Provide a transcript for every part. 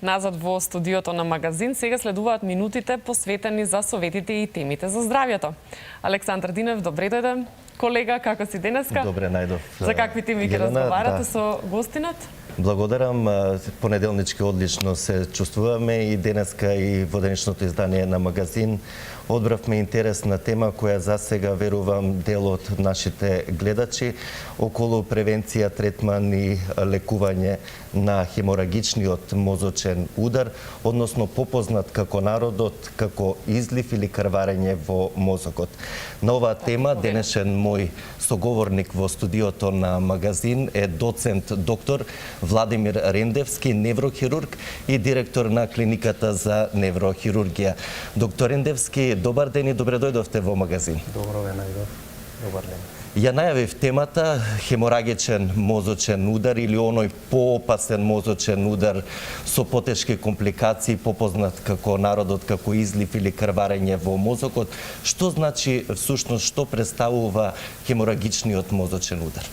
Назад во студиото на Магазин сега следуваат минутите посветени за советите и темите за здравјето. Александар Динев, добре дојде. Колега, како си денеска? Добре најдов. За какви теми ќе разговарате со гостинот? Благодарам. Понеделнички одлично се чувствуваме и денеска и во денешното издание на Магазин одбравме интересна тема која за сега верувам дел од нашите гледачи околу превенција, третман и лекување на хеморагичниот мозочен удар, односно попознат како народот како излив или крварење во мозокот. На оваа тема денешен мој соговорник во студиото на Магазин е доцент доктор Владимир Рендевски, неврохирург и директор на клиниката за неврохирургија. Доктор Рендевски, добар ден и добре дојдовте во Магазин. Добро ве најдов. Добар ден. Ја најавив темата хеморагичен мозочен удар или оној поопасен мозочен удар со потешки компликации, попознат како народот како излив или крварење во мозокот. Што значи всушност, што представува хеморагичниот мозочен удар?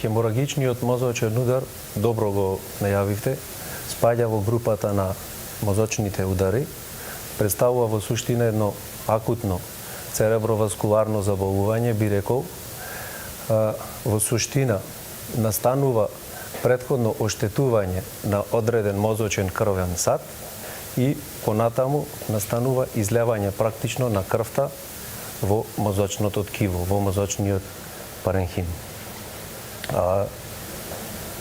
Хеморагичниот мозочен удар, добро го најавивте, спаѓа во групата на мозочните удари, представува во суштина едно акутно цереброваскуларно заболување, би рекол. Во суштина настанува претходно оштетување на одреден мозочен крвен сад и понатаму настанува излевање практично на крвта во мозочното ткиво, во мозочниот паренхим.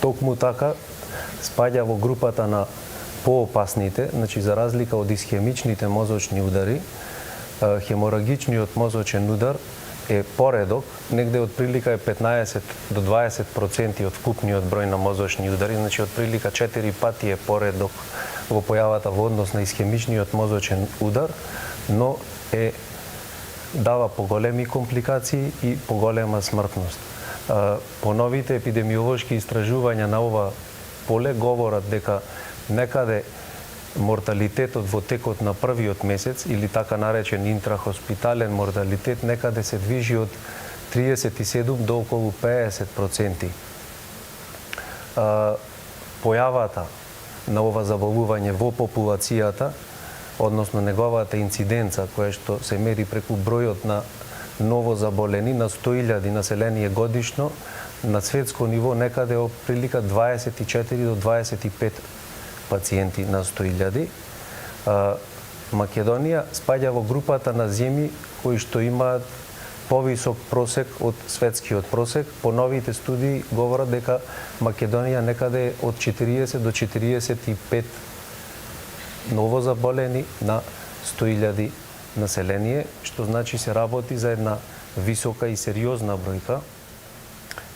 Токму така спаѓа во групата на поопасните, значи за разлика од исхемичните мозочни удари, хеморагичниот мозочен удар е поредок, негде од прилика е 15 до 20% од вкупниот број на мозочни удари, значи од прилика 4 пати е поредок во појавата во однос на исхемичниот мозочен удар, но дава поголеми компликации и поголема смртност. По новите епидемиолошки истражувања на ова поле говорат дека некаде морталитетот во текот на првиот месец или така наречен интрахоспитален морталитет некаде се движи од 37 до околу 50%. Појавата на ова заболување во популацијата, односно неговата инциденца која што се мери преку бројот на ново заболени на 100.000 население годишно, на светско ниво некаде од прилика 24 до 25 пациенти на 100.000. Македонија спаѓа во групата на земји кои што имаат повисок просек од светскиот просек. По новите студии говорат дека Македонија некаде од 40 до 45 ново заболени на 100.000 население, што значи се работи за една висока и сериозна бројка.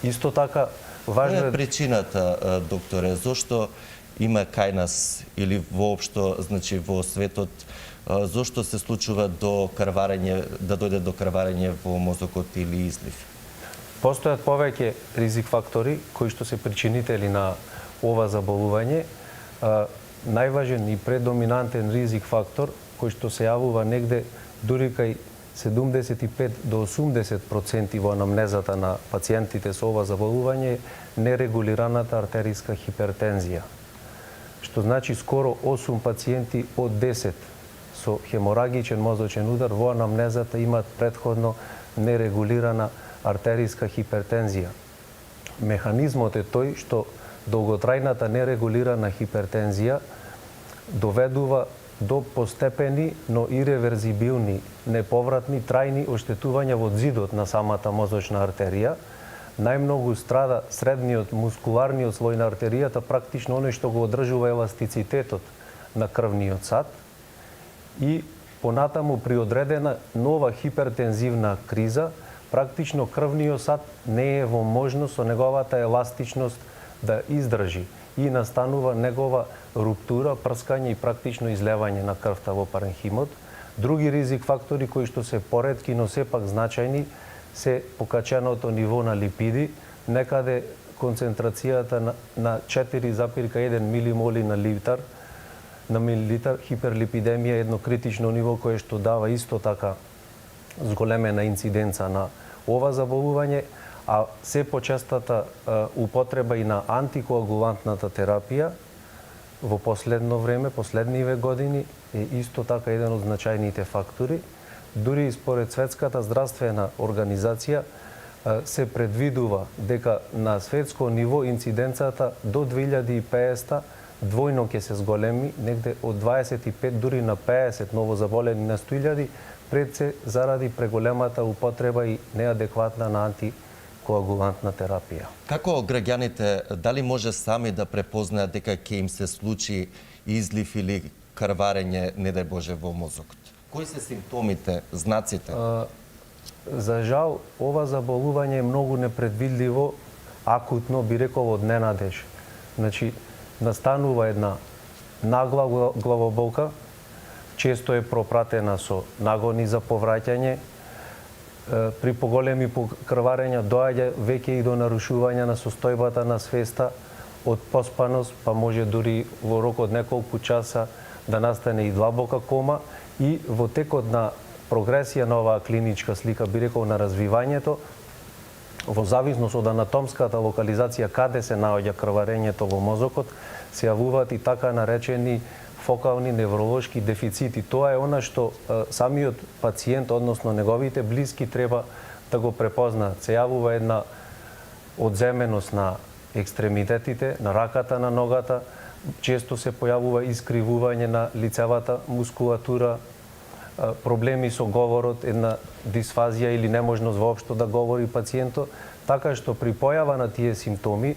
Исто така важно е причината, докторе, зошто има кај нас или воопшто, значи во светот, зошто се случува до крварење, да дојде до крварење во мозокот или излив? Постојат повеќе ризик фактори кои што се причинители на ова заболување. Најважен и предоминантен ризик фактор кој што се јавува негде дури кај 75 до 80% во анамнезата на пациентите со ова заболување е нерегулираната артериска хипертензија. Што значи скоро 8 пациенти од 10 со хеморагичен мозочен удар во анамнезата имаат претходно нерегулирана артериска хипертензија. Механизмот е тој што долготрајната нерегулирана хипертензија доведува до постепени, но иреверзибилни, неповратни, трајни оштетувања во зидот на самата мозочна артерија. Најмногу страда средниот мускуларниот слој на артеријата, практично оној што го одржува еластицитетот на крвниот сад. И понатаму при одредена нова хипертензивна криза, практично крвниот сад не е во можност со неговата еластичност да издржи и настанува негова руптура, прскање и практично излевање на крвта во паренхимот. Други ризик фактори кои што се поретки, но сепак значајни, се покаченото ниво на липиди, некаде концентрацијата на 4,1 милимоли на милилитар, хиперлипидемија е едно критично ниво кое што дава исто така зголемена инциденца на ова заболување, а се почестата употреба и на антикоагулантната терапија во последно време, последниве години, е исто така еден од значајните фактори. Дури и според Светската здравствена организација се предвидува дека на светско ниво инциденцата до 2050 двојно ќе се зголеми, негде од 25 дури на 50 новозаболени на 100.000, пред се заради преголемата употреба и неадекватна на антикоагулантна терапија. Како граѓаните, дали може сами да препознаат дека ќе им се случи излив или крварење, не дај Боже, во мозокот? Кои се симптомите, знаците? За жал, ова заболување е многу непредвидливо, акутно, би рекол, од ненадеж. Значи, настанува една нагла главоболка, често е пропратена со нагони за повраќање. При поголеми крварења доаѓа веќе и до нарушување на состојбата на свеста, од поспаност, па може дури во рок од неколку часа да настане и длабока кома, и во текот на прогресија на оваа клиничка слика, би рекол, на развивањето, во зависност од анатомската локализација каде се наоѓа крварењето во мозокот, се јавуваат и така наречени фокални невролошки дефицити. Тоа е она што самиот пациент, односно неговите блиски, треба да го препознаат. Се јавува една одземеност на екстремитетите, на раката, на ногата, често се појавува искривување на лицевата мускулатура, проблеми со говорот, една дисфазија или неможност воопшто да говори пациентот, така што при појава на тие симптоми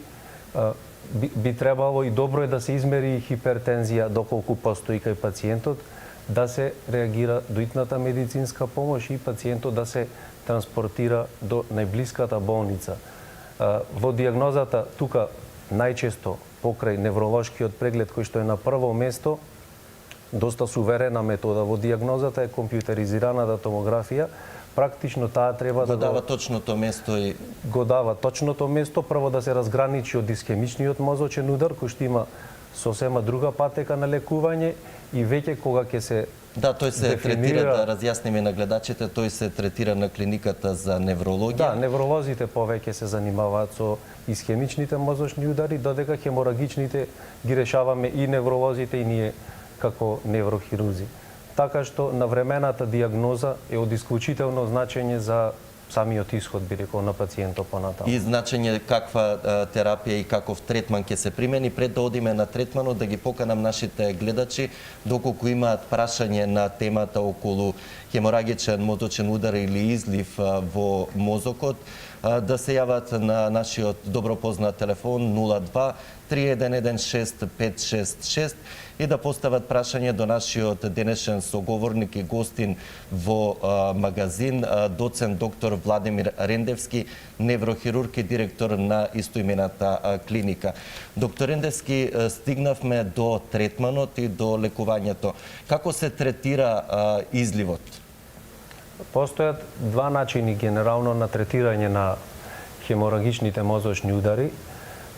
би требало и добро е да се измери хипертензија доколку постои кај пациентот, да се реагира доитната медицинска помош и пациентот да се транспортира до најблиската болница. Во дијагнозата тука најчесто покрај невролошкиот преглед кој што е на прво место, доста суверена метода во дијагнозата е компјутеризираната томографија. Практично таа треба да дава точното место и го дава точното место, прво да се разграничи од исхемичниот мозочен удар кој што има сосема друга патека на лекување и веќе кога ќе се тој се третира, да разјасниме на гледачите, тој се третира на клиниката за неврологија. Да, невролозите повеќе се занимаваат со исхемичните мозочни удари, додека хеморагичните ги решаваме и невролозите и ние како неврохирурзи. Така што навремената дијагноза е од исклучително значење за самиот исход, би рекол, на пациентот понатаму. И значење каква терапија и каков третман ќе се примени. Пред да одиме на третманот, да ги поканам нашите гледачи, доколку имаат прашање на темата околу хеморагичен мозочен удар или излив во мозокот, да се јават на нашиот добро познат телефон 02 3116 566 и да постават прашање до нашиот денешен соговорник и гостин во магазин, доцент доктор Владимир Рендевски, неврохирург и директор на истоимената клиника. Доктор Рендевски, стигнавме до третманот и до лекувањето. Како се третира изливот? Постојат два начини генерално на третирање на хеморагичните мозочни удари.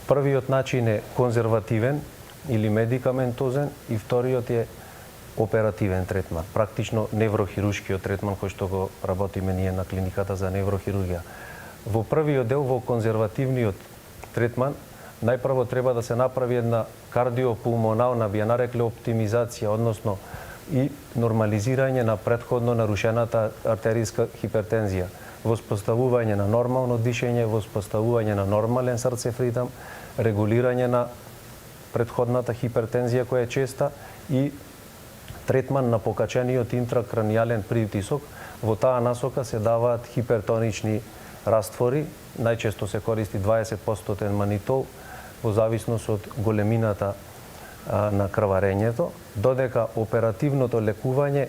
Првиот начин е конзервативен или медикаментозен и вториот е оперативен третман, практично неврохируршкиот третман кој што го работиме ние на клиниката за неврохирургија. Во првиот дел, во конзервативниот третман, најпрво треба да се направи една кардиопулмонална, би ја нарекле оптимизација, односно и нормализирање на претходно нарушената артериска хипертензија, воспоставување на нормално дишење, воспоставување на нормален срцев ритам, регулирање на претходната хипертензија која е честа и третман на покачениот интракранијален притисок. Во таа насока се даваат хипертонични раствори, најчесто се користи 20% манитол во зависност од големината на крварењето, додека оперативното лекување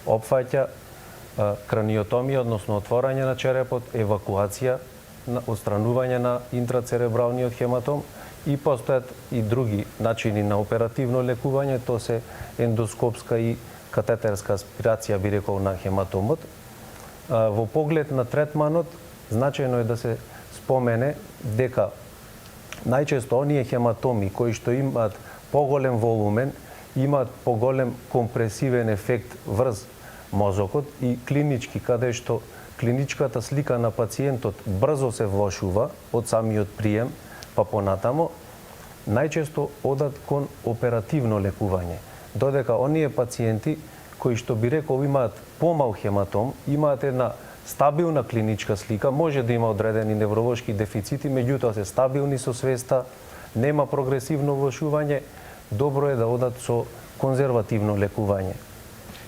опфаќа краниотомија, односно отворање на черепот, евакуација, отстранување на интрацеребралниот хематом и постојат и други начини на оперативно лекување, тоа се ендоскопска и катетерска аспирација, би рекол, на хематомот. Во поглед на третманот, значајно е да се спомене дека најчесто оние хематоми кои што имаат поголем волумен, имаат поголем компресивен ефект врз мозокот и клинички, каде што клиничката слика на пациентот брзо се влошува од самиот прием, па понатамо, најчесто одат кон оперативно лекување. Додека оние пациенти кои што би рекол имаат помал хематом, имаат една стабилна клиничка слика, може да има одредени невролошки дефицити, меѓутоа се стабилни со свеста, нема прогресивно влошување, добро е да одат со конзервативно лекување.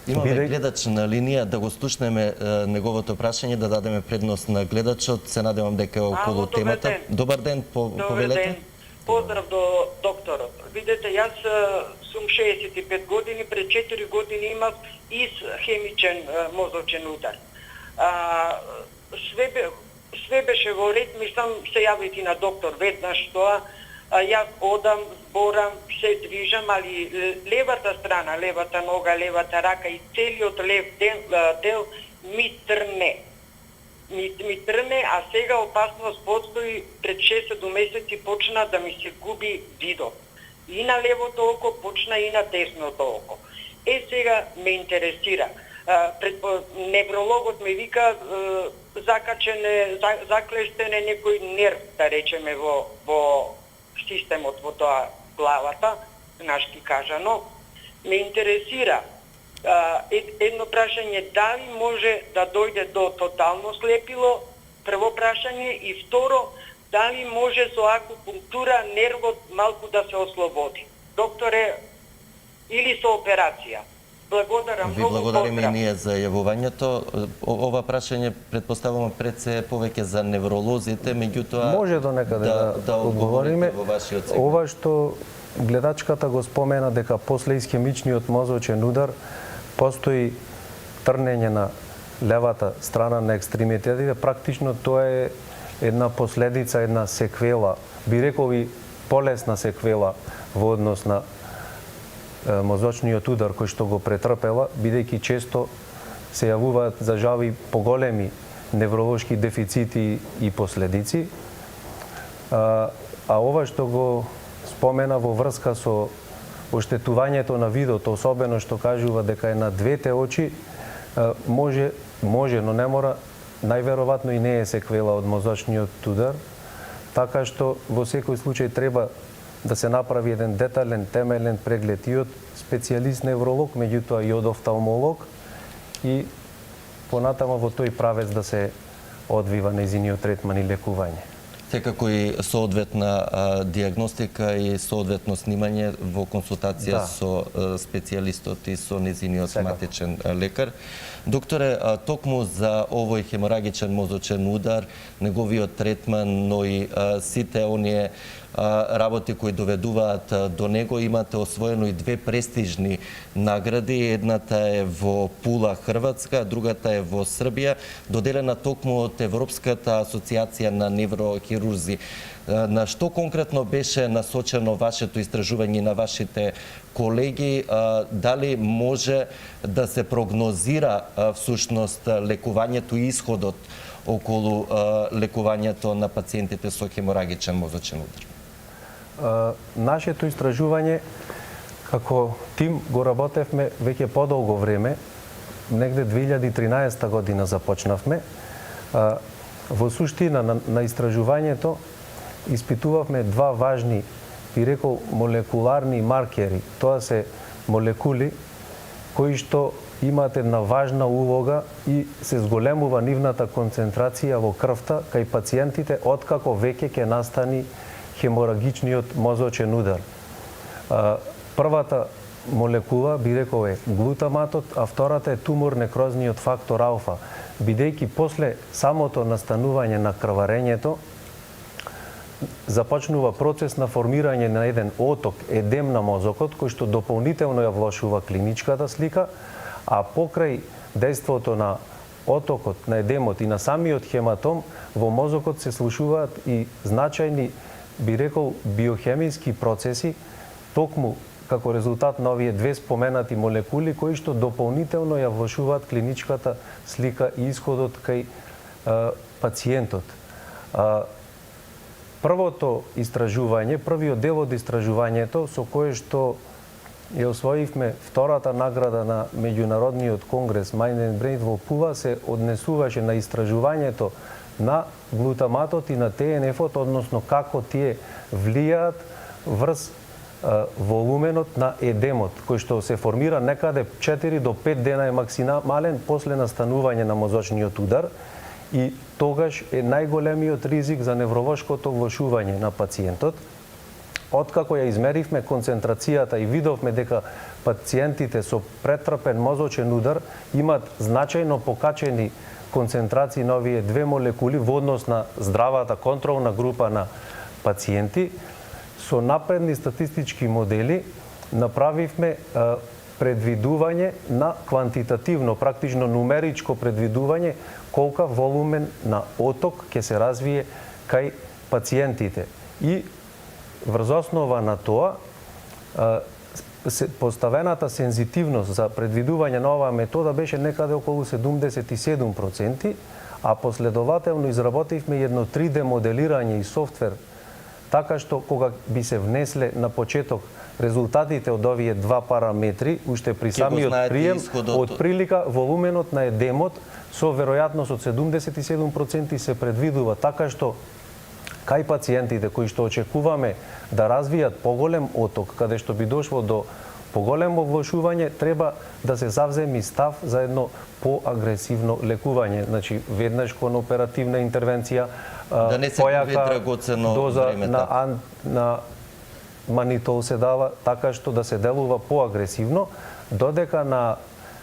Имаме гледач на линија, да го слушнеме неговото прашање, да дадеме предност на гледачот. Се надевам дека е околу темата. Добар ден, повелете. Ден. Поздрав до докторот. Видете, јас сум 65 години, пред 4 години имав исхемичен мозочен удар. Све беше во ред, мислам, се јавите на доктор веднаш тоа. Јас одам, зборам, се движам, али левата страна, левата нога, левата рака и целиот лев дел ми трне. Ми трне, а сега опасност постои, пред 6 месеци почна да ми се губи видот. И на левото око почна и на десното око. Сега ме интересира. Неврологот ме вика заклештен е некој нерв, да речеме, во системот, во тоа главата, нашки кажано. Ме интересира едно прашање, дали може да дојде до тотално слепило, прво прашање, и второ, дали може со акупунктура нервот малку да се ослободи. Докторе, или со операција. Благодарам, Ви многу благодариме и поздрав. ние за јавувањето. Ова прашање предпоставувам пред се повеќе за невролозите, меѓутоа Може до некаде да одговориме. во вашиот сегмент. Ова што гледачката го спомена дека после исхемичниот мозочен удар постои трнење на левата страна на екстремитетите, практично тоа е една последица, една секвела, би рекол и полесна секвела во однос на мозочниот удар кој што го претрпела, бидејќи често се јавуваат за жали поголеми невролошки дефицити и последици. А ова што го спомена во врска со оштетувањето на видот, особено што кажува дека е на двете очи, може, но не мора, најверојатно и не е секвела од мозочниот удар, така што во секој случај треба да се направи еден детален, темелен преглед и од специјалист невролог, меѓутоа и од офталмолог, и понатамо во тој правец да се одвива нејзиниот третман и лекување. Секако и соодветна диагностика и соодветно снимање во консултација со специјалистот и со незиниот матичен лекар. Докторе, токму за овој хеморагичен мозочен удар, неговиот третман, но и сите оние работи кои доведуваат до него, имате освоено и две престижни награди. Едната е во Пула, Хрватска, другата е во Србија, доделена токму од Европската асоциација на неврохирурзи. На што конкретно беше насочено вашето истражување на вашите колеги? Дали може да се прогнозира всушност лекувањето и исходот околу лекувањето на пациентите со хеморагичен мозочен удар? Нашето истражување, како тим го работевме веќе подолго време, негде 2013 година започнавме. Во суштина на истражувањето испитувавме два важни, би рекол, молекуларни маркери. Тоа се молекули кои што имаат една важна улога и се зголемува нивната концентрација во крвта кај пациентите откако веќе ќе настани хеморагичниот мозочен удар. Првата молекула, би рекол, е глутаматот, а втората е тумор некрозниот фактор алфа, бидејќи после самото настанување на крварењето започнува процес на формирање на еден оток, едем на мозокот, кој што дополнително ја влошува клиничката слика, а покрај дејството на отокот, на едемот и на самиот хематом, во мозокот се слушуваат и значајни, би рекол, биохемиски процеси, токму како резултат на овие две споменати молекули, кои што дополнително ја влошуваат клиничката слика и исходот кај пациентот. Првото истражување, првиот дел од истражувањето, со кое што ја освоивме втората награда на Меѓународниот конгрес Mind and Brain во Пула, се однесуваше на истражувањето на глутаматот и на ТНФ-от, односно како тие влијаат врз волуменот на едемот, кој што се формира некаде 4 до 5 дена е максимален после настанување на мозочниот удар и тогаш е најголемиот ризик за невролошкото влошување на пациентот. Откако ја измеривме концентрацијата и видовме дека пациентите со претрпен мозочен удар имаат значајно покачени концентрации на овие две молекули во однос на здравата контролна група на пациенти, со напредни статистички модели направивме предвидување на квантитативно, практично нумеричко предвидување колка волумен на оток ќе се развие кај пациентите. И врз основа на тоа, поставената сензитивност за предвидување на оваа метода беше некаде околу 77%, а последователно изработивме едно 3D моделирање и софтвер, така што кога би се внесле на почеток резултатите од овие два параметри, уште при самиот прием, од прилика волуменот на едемот со веројатност од 77% се предвидува, така што кај пациентите кои што очекуваме да развијат поголем оток, каде што би дошло до поголемо влошување, треба да се завземи став за едно поагресивно лекување. Значи, веднаш кон оперативна интервенција, да не се губи драгоцено доза време, на манитол се дава, така што да се делува поагресивно, додека на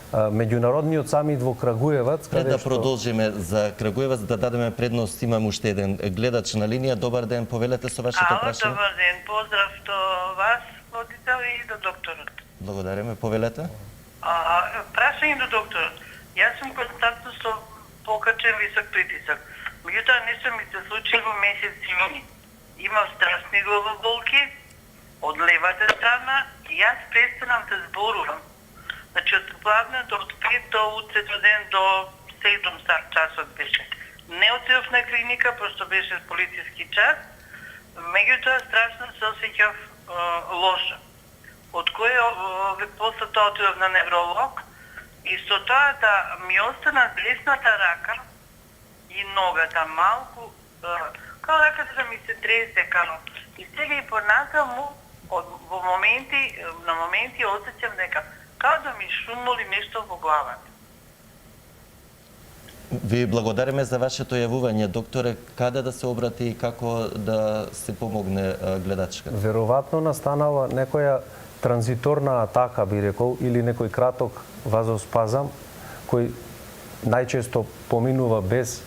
меѓународниот самит во Крагуевац, каде да продолжиме за Крагуевац, да дадеме предност, имам уште еден гледач на линија. Добар ден, повелете со вашето прашање. Добар ден, поздрав до вас, водител, и до докторот. Благодариме, повелете. Прашање до докторот. Јас сум константно со покачен висок притисок. Меѓутоа нешто ми се случи во месец јуни. Имав страшни главоболки од левата страна и јас престанам да зборувам. Значи, од главното од 5 до утредно ден до 7 часот беше. Не отидов на клиника, просто беше полициски час. Меѓутоа, страшно се осеќав лошо. Од кое после тоа отидов на невролог и со тоа да ми остана десната рака и ногата малку, као раката да ми се тресе, као. И сега и понатаму, на моменти осеќам дека као да ми шумоли нешто во главата. Ви благодариме за вашето јавување, докторе. Каде да се обрати и како да се помогне гледачката? Веројатно настанала некоја транзиторна атака, би рекол, или некој краток вазоспазам, кој најчесто поминува без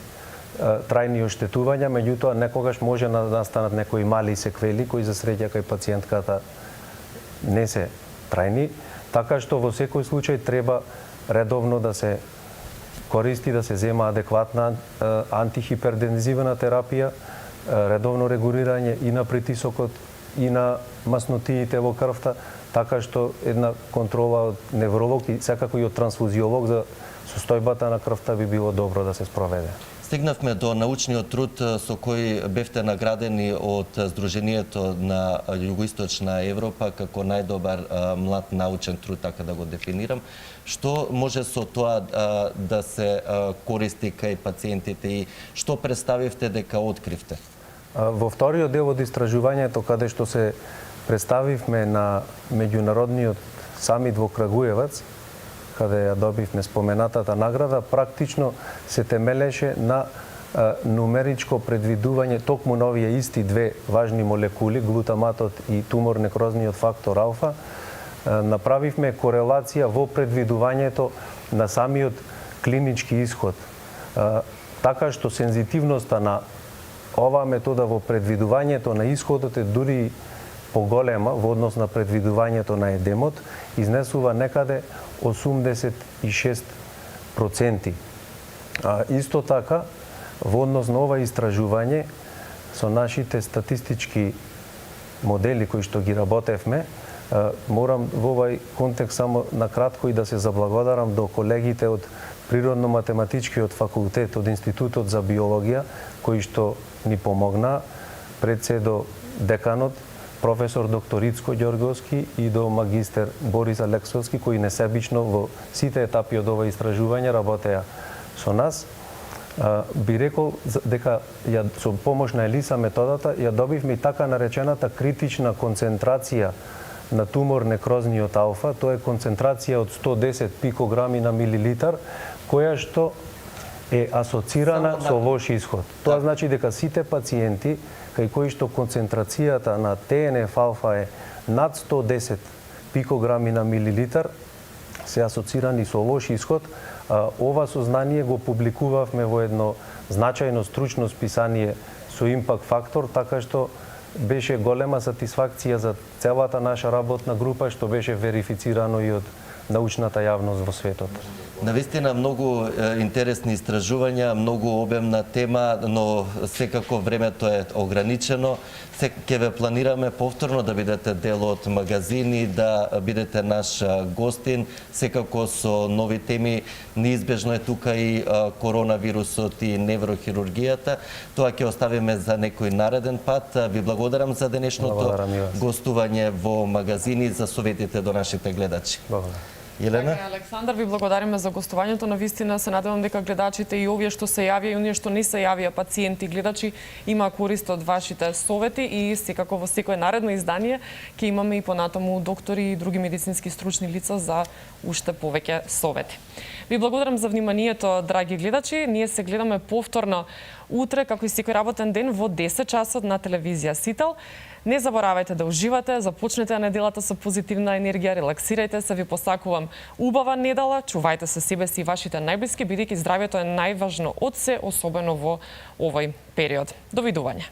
трајни оштетувања, меѓутоа некогаш може да настанат некои мали секвели, кои за среќа кај пациентката не се трајни. Така што во секој случај треба редовно да се користи, да се зема адекватна антихипертензивна терапија, редовно регулирање и на притисокот, и на маснотиите во крвта, така што една контрола од невролог и секако и од трансфузиолог за состојбата на крвта би било добро да се спроведе. Стигнавме до научниот труд со кој бевте наградени од Сдруженијето на Југоисточна Европа како најдобар млад научен труд, така да го дефинирам. Што може со тоа да се користи кај пациентите и што представивте дека откривте? Во вториот дел од истражувањето, каде што се представивме на меѓународниот самит во Крагуевац, каде ја добивме споменатата награда, практично се темелеше на нумеричко предвидување токму на овие исти две важни молекули, глутаматот и тумор-некрозниот фактор алфа. Направивме корелација во предвидувањето на самиот клинички исход. Така што сензитивноста на оваа метода во предвидувањето на исходот е дури поголема во однос на предвидувањето на едемот, изнесува некаде 86%. Исто така, во однос на ова истражување, со нашите статистички модели кои што ги работевме, морам во овај контекст само накратко и да се заблагодарам до колегите од Природно-математичкиот факултет, од Институтот за биологија, кои што ни помогна, пред се до деканот, професор доктор Ицко Ѓорговски и до магистер Борис Алексовски, кои несебично во сите етапи од ова истражување работеа со нас. би рекол дека со помош на ELISA методата ја добивме и така наречената критична концентрација на тумор некрозниот алфа, тоа е концентрација од 110 пикограми на милилитар, која што е асоцирана со лош исход. Тоа значи дека сите пациенти кај кои што концентрацијата на TNF-алфа е над 110 пикограми на милилитар се асоцирани со лош исход. Ова сознание го публикувавме во едно значајно стручно списание со импакт фактор, така што беше голема сатисфакција за целата наша работна група, што беше верифицирано и од научната јавност во светот. Навистина многу интересни истражувања, многу обемна тема, но секако времето е ограничено. Ќе ве планираме повторно да бидете дел од магазини, да бидете наш гостин, секако со нови теми. Неизбежно е тука и коронавирусот и неврохирургијата. Тоа ќе оставиме за некој нареден пат. Ви благодарам за денешното гостување во магазини, за советите до нашите гледачи. Благодарам. Елена? Александар, ви благодариме за гостувањето. Навистина се надевам дека гледачите и овие што се јавија и оние што не се јавија, пациенти, гледачи, има корист од вашите совети и секако во секое наредно издание ќе имаме и понатаму доктори и други медицински стручни лица за уште повеќе совети. Ви благодарам за вниманието, драги гледачи. Ние се гледаме повторно утре, како и секој работен ден, во 10 часот на телевизија Сител. Не заборавајте да уживате, започнете неделата со позитивна енергија, релаксирајте се, ви посакувам убава недела, чувајте се себе си и вашите најблиски, бидејќи здравјето е најважно од се, особено во овој период. Довидување.